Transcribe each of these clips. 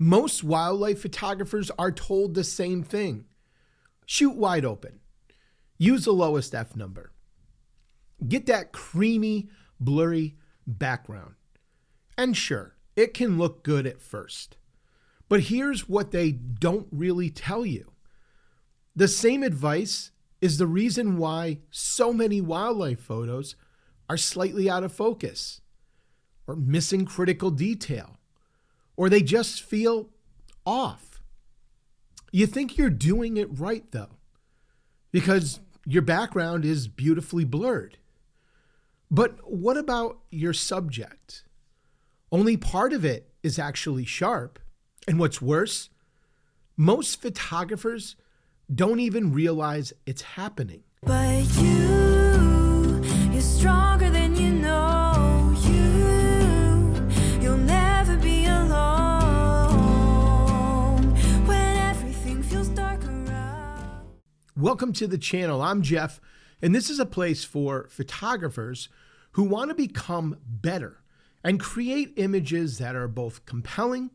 Most wildlife photographers are told the same thing. Shoot wide open. Use the lowest F number. Get that creamy, blurry background. And sure, it can look good at first. But here's what they don't really tell you. The same advice is the reason why so many wildlife photos are slightly out of focus, or missing critical detail, or they just feel off. You think you're doing it right though, because your background is beautifully blurred. But what about your subject? Only part of it is actually sharp. And what's worse, most photographers don't even realize it's happening. But you're stronger than you know. You'll never be alone when everything feels dark around. Welcome to the channel. I'm Jeff, and this is a place for photographers who want to become better and create images that are both compelling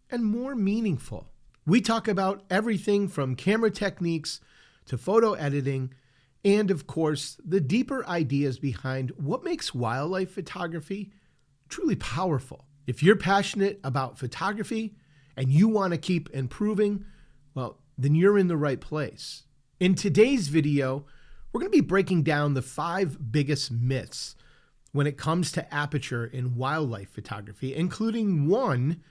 and more meaningful. We talk about everything from camera techniques to photo editing, and of course, the deeper ideas behind what makes wildlife photography truly powerful. If you're passionate about photography and you want to keep improving, well, then you're in the right place. In today's video, we're going to be breaking down the 5 biggest myths when it comes to aperture in wildlife photography, including one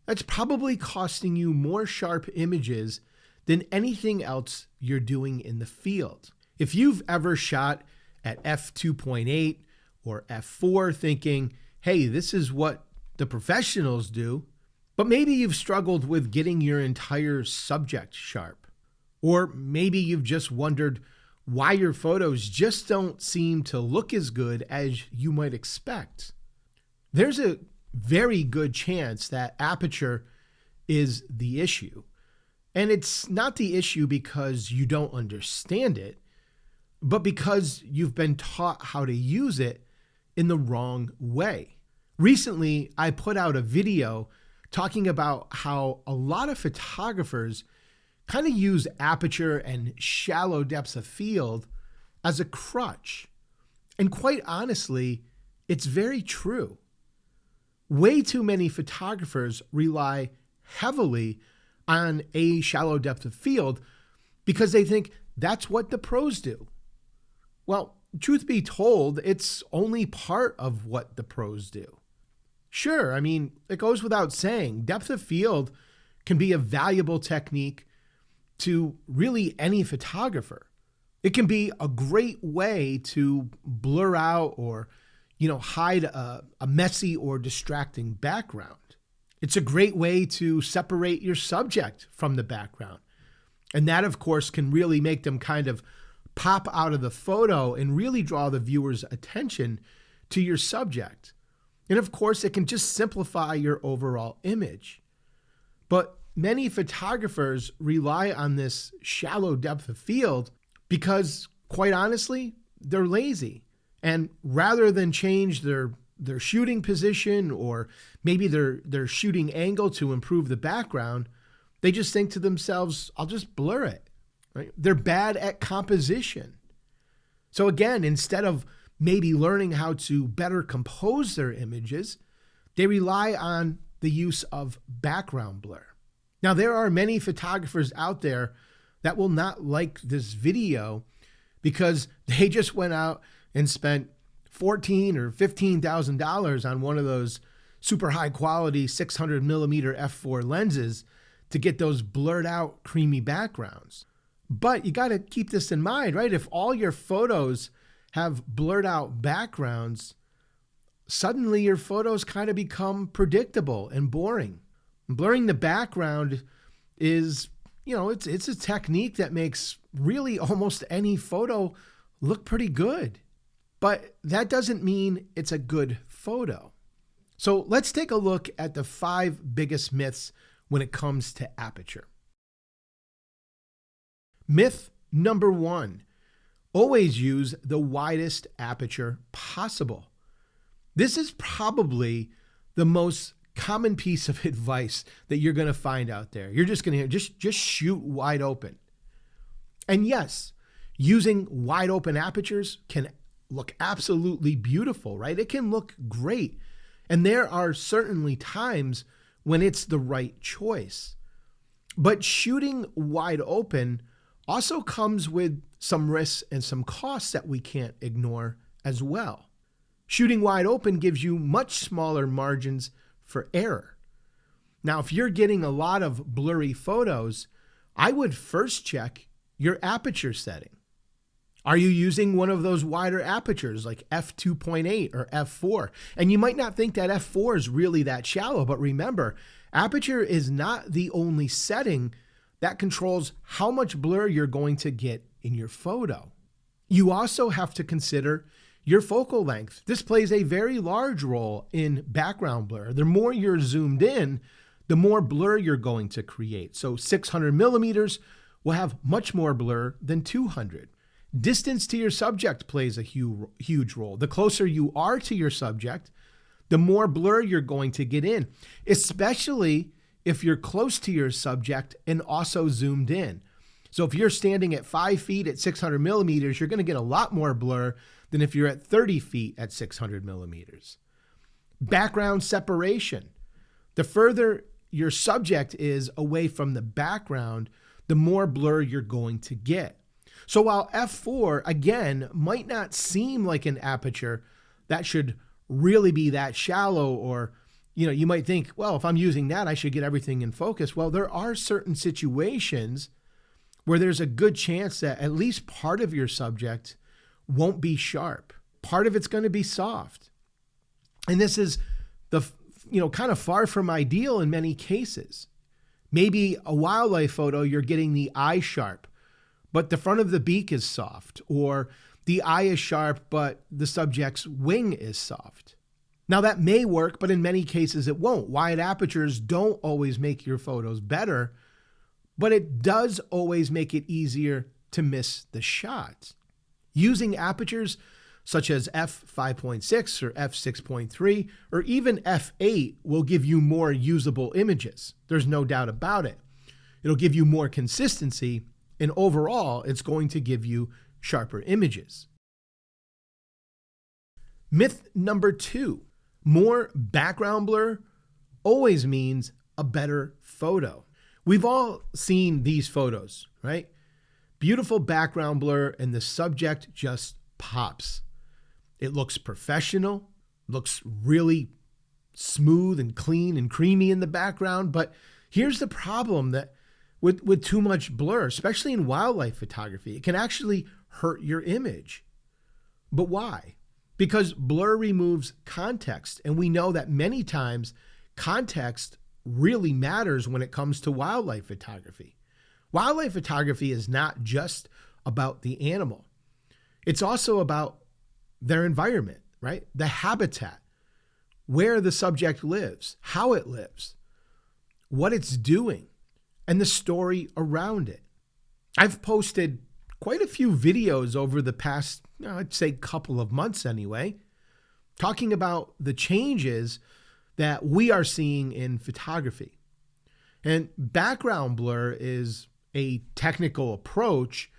that's probably costing you more sharp images than anything else you're doing in the field. If you've ever shot at f2.8 or f4 thinking, hey, this is what the professionals do, but maybe you've struggled with getting your entire subject sharp, or maybe you've just wondered why your photos just don't seem to look as good as you might expect, there's a very good chance that aperture is the issue. And it's not the issue because you don't understand it, but because you've been taught how to use it in the wrong way. Recently, I put out a video talking about how a lot of photographers kind of use aperture and shallow depths of field as a crutch. And quite honestly, it's very true. Way too many photographers rely heavily on a shallow depth of field because they think that's what the pros do. Well, truth be told, it's only part of what the pros do. Sure, I mean, it goes without saying, depth of field can be a valuable technique to really any photographer. It can be a great way to blur out or hide a messy or distracting background. It's a great way to separate your subject from the background. And that, of course, can really make them kind of pop out of the photo and really draw the viewer's attention to your subject. And of course, it can just simplify your overall image. But many photographers rely on this shallow depth of field because, quite honestly, they're lazy. And rather than change their shooting position or maybe their shooting angle to improve the background, they just think to themselves, I'll just blur it. Right? They're bad at composition. So again, instead of maybe learning how to better compose their images, they rely on the use of background blur. Now, there are many photographers out there that will not like this video because they just went out and spent $14,000 or $15,000 on one of those super high quality 600 millimeter f4 lenses to get those blurred out creamy backgrounds. But you got to keep this in mind, right? If all your photos have blurred out backgrounds, suddenly your photos kind of become predictable and boring. Blurring the background is, it's a technique that makes really almost any photo look pretty good. But that doesn't mean it's a good photo. So let's take a look at the 5 biggest myths when it comes to aperture. Myth number 1, always use the widest aperture possible. This is probably the most common piece of advice that you're going to find out there. You're just going to hear, just shoot wide open. And yes, using wide open apertures can look absolutely beautiful, right? It can look great. And there are certainly times when it's the right choice. But shooting wide open also comes with some risks and some costs that we can't ignore as well. Shooting wide open gives you much smaller margins for error. Now, if you're getting a lot of blurry photos, I would first check your aperture setting. Are you using one of those wider apertures like f2.8 or f4? And you might not think that f4 is really that shallow, but remember, aperture is not the only setting that controls how much blur you're going to get in your photo. You also have to consider your focal length. This plays a very large role in background blur. The more you're zoomed in, the more blur you're going to create. So 600 millimeters will have much more blur than 200. Distance to your subject plays a huge role. The closer you are to your subject, the more blur you're going to get in, especially if you're close to your subject and also zoomed in. So if you're standing at 5 feet at 600 millimeters, you're going to get a lot more blur than if you're at 30 feet at 600 millimeters. Background separation. The further your subject is away from the background, the more blur you're going to get. So while f4, again, might not seem like an aperture that should really be that shallow, or, you might think, well, if I'm using that, I should get everything in focus. Well, there are certain situations where there's a good chance that at least part of your subject won't be sharp. Part of it's going to be soft. And this is kind of far from ideal in many cases. Maybe a wildlife photo, you're getting the eye sharp, but the front of the beak is soft, or the eye is sharp, but the subject's wing is soft. Now that may work, but in many cases it won't. Wide apertures don't always make your photos better, but it does always make it easier to miss the shots. Using apertures such as f5.6 or f6.3 or even f8 will give you more usable images. There's no doubt about it. It'll give you more consistency, and overall, it's going to give you sharper images. Myth number 2, more background blur always means a better photo. We've all seen these photos, right? Beautiful background blur and the subject just pops. It looks professional, looks really smooth and clean and creamy in the background. But here's the problem that with too much blur, especially in wildlife photography, it can actually hurt your image. But why? Because blur removes context. And we know that many times context really matters when it comes to wildlife photography. Wildlife photography is not just about the animal. It's also about their environment, right? The habitat, where the subject lives, how it lives, what it's doing, and the story around it. I've posted quite a few videos over the past, I'd say couple of months anyway, talking about the changes that we are seeing in photography. And background blur is a technical approach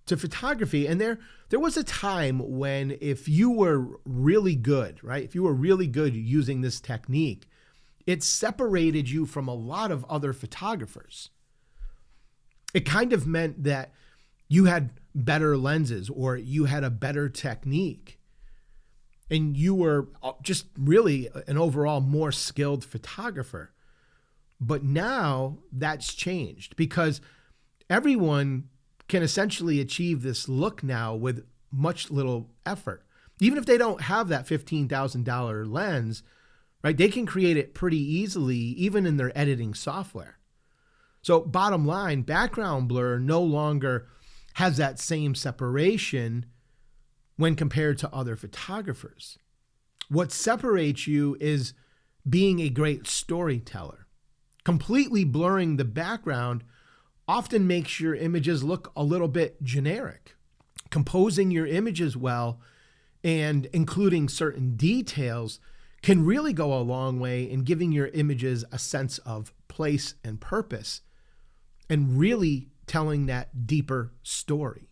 to photography. And there was a time when if you were really good, right? If you were really good using this technique, it separated you from a lot of other photographers. It kind of meant that you had better lenses or you had a better technique. And you were just really an overall more skilled photographer. But now that's changed because everyone can essentially achieve this look now with much little effort. Even if they don't have that $15,000 lens, right? They can create it pretty easily, even in their editing software. So bottom line, background blur no longer has that same separation when compared to other photographers. What separates you is being a great storyteller. Completely blurring the background often makes your images look a little bit generic. Composing your images well and including certain details can really go a long way in giving your images a sense of place and purpose and really telling that deeper story.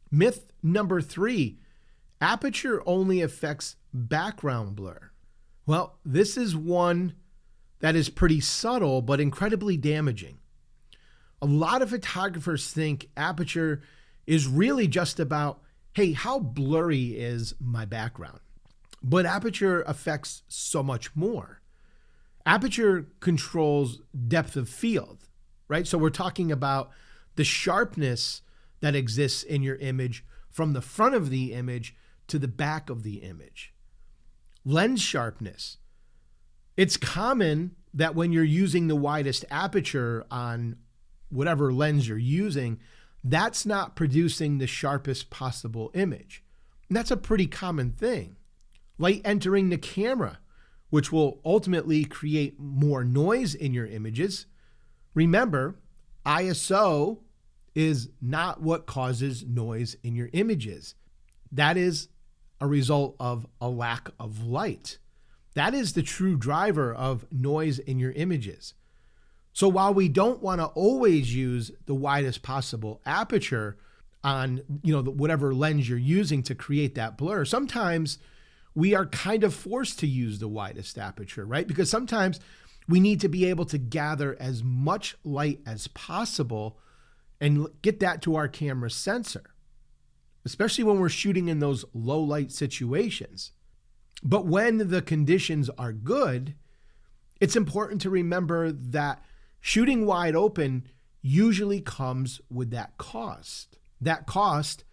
Myth number 3, aperture only affects background blur. Well, this is one that is pretty subtle but incredibly damaging. A lot of photographers think aperture is really just about, hey, how blurry is my background? But aperture affects so much more. Aperture controls depth of field, right? So we're talking about the sharpness that exists in your image from the front of the image to the back of the image. Lens sharpness. It's common that when you're using the widest aperture on whatever lens you're using, that's not producing the sharpest possible image. And that's a pretty common thing. Light entering the camera, which will ultimately create more noise in your images. Remember, ISO is not what causes noise in your images. That is a result of a lack of light. That is the true driver of noise in your images. So while we don't want to always use the widest possible aperture on, whatever lens you're using to create that blur, sometimes we are kind of forced to use the widest aperture, right? Because sometimes we need to be able to gather as much light as possible and get that to our camera sensor, especially when we're shooting in those low light situations. But when the conditions are good, it's important to remember that shooting wide open usually comes with that cost. That cost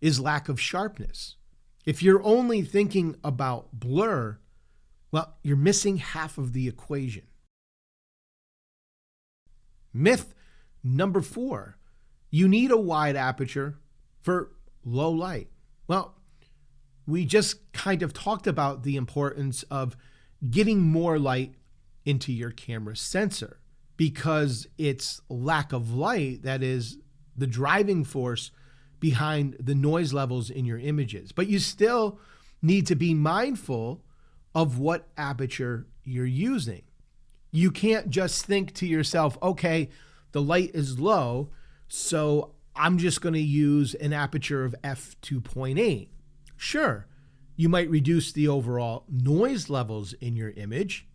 is lack of sharpness. If you're only thinking about blur, well, you're missing half of the equation. Myth number 4, you need a wide aperture for low light. Well, we just kind of talked about the importance of getting more light into your camera sensor because it's lack of light that is the driving force behind the noise levels in your images. But you still need to be mindful of what aperture you're using. You can't just think to yourself, okay, the light is low, so I'm just going to use an aperture of f2.8. Sure, you might reduce the overall noise levels in your image,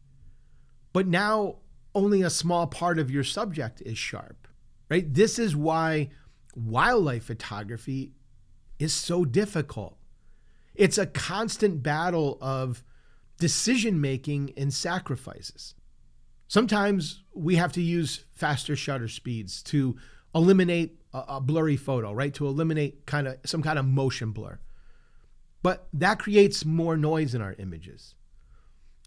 but now only a small part of your subject is sharp, right? This is why wildlife photography is so difficult. It's a constant battle of decision-making and sacrifices. Sometimes we have to use faster shutter speeds to eliminate a blurry photo, right? To eliminate some kind of motion blur. But that creates more noise in our images.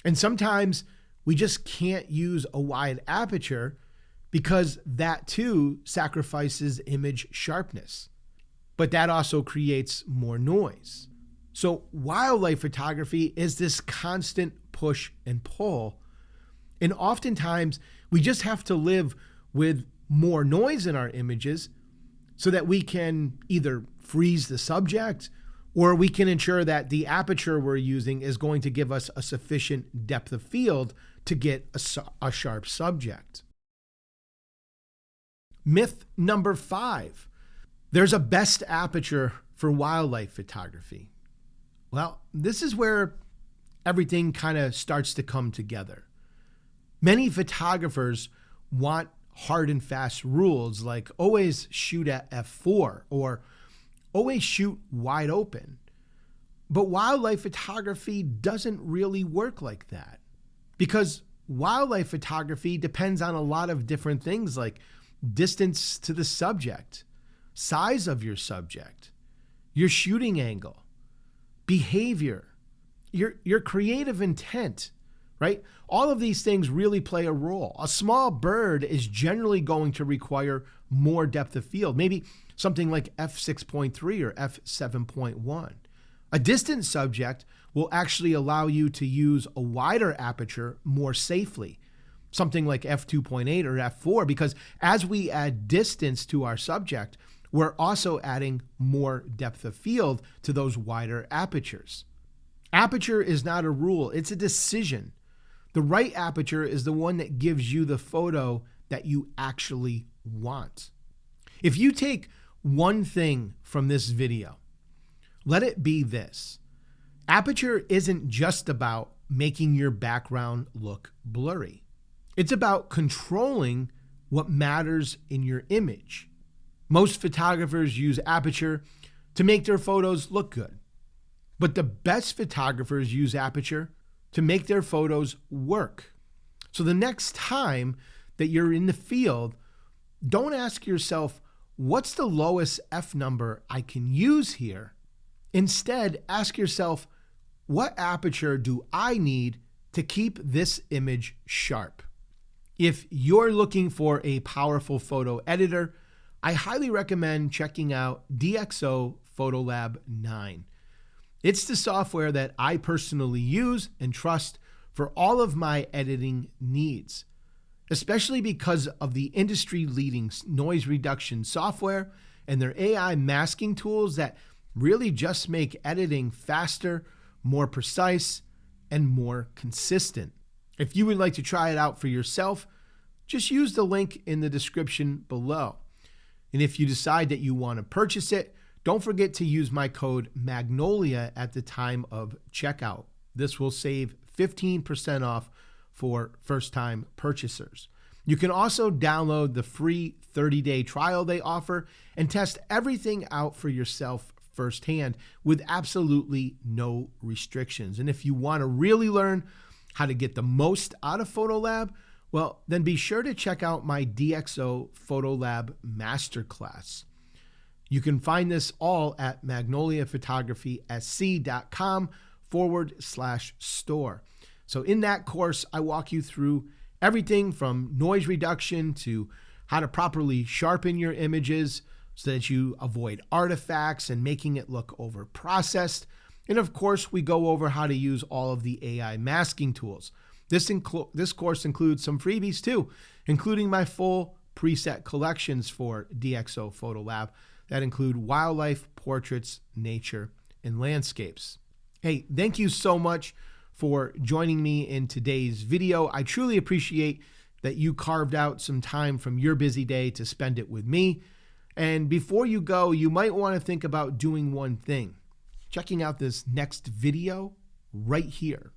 And sometimes we just can't use a wide aperture because that too sacrifices image sharpness. But that also creates more noise. So wildlife photography is this constant push and pull. And oftentimes we just have to live with more noise in our images so that we can either freeze the subject or we can ensure that the aperture we're using is going to give us a sufficient depth of field to get a sharp subject. Myth number 5, there's a best aperture for wildlife photography. Well, this is where everything kind of starts to come together. Many photographers want hard and fast rules like always shoot at f4 or always shoot wide open. But wildlife photography doesn't really work like that because wildlife photography depends on a lot of different things like distance to the subject, size of your subject, your shooting angle, behavior, your creative intent, right? All of these things really play a role. A small bird is generally going to require more depth of field, maybe something like f6.3 or f7.1. A distant subject will actually allow you to use a wider aperture more safely, something like f2.8 or f4, because as we add distance to our subject, we're also adding more depth of field to those wider apertures. Aperture is not a rule, it's a decision. The right aperture is the one that gives you the photo that you actually want. If you take one thing from this video, let it be this. Aperture isn't just about making your background look blurry. It's about controlling what matters in your image. Most photographers use Aperture to make their photos look good. But the best photographers use Aperture to make their photos work. So the next time that you're in the field, don't ask yourself, what's the lowest F number I can use here? Instead, ask yourself, what aperture do I need to keep this image sharp? If you're looking for a powerful photo editor, I highly recommend checking out DxO Photolab 9. It's the software that I personally use and trust for all of my editing needs, especially because of the industry-leading noise reduction software and their AI masking tools that really just make editing faster, more precise, and more consistent. If you would like to try it out for yourself, just use the link in the description below. And if you decide that you want to purchase it, don't forget to use my code MAGNOLIA at the time of checkout. This will save 15% off for first-time purchasers. You can also download the free 30-day trial they offer and test everything out for yourself firsthand with absolutely no restrictions. And if you want to really learn how to get the most out of Photolab, well, then be sure to check out my DxO Photolab Masterclass. You can find this all at magnoliaphotography.com/store. So in that course, I walk you through everything from noise reduction to how to properly sharpen your images so that you avoid artifacts and making it look over-processed. And of course, we go over how to use all of the AI masking tools. This course includes some freebies too, including my full preset collections for DxO Photolab that include wildlife, portraits, nature, and landscapes. Hey, thank you so much for joining me in today's video. I truly appreciate that you carved out some time from your busy day to spend it with me. And before you go, you might want to think about doing one thing, checking out this next video right here.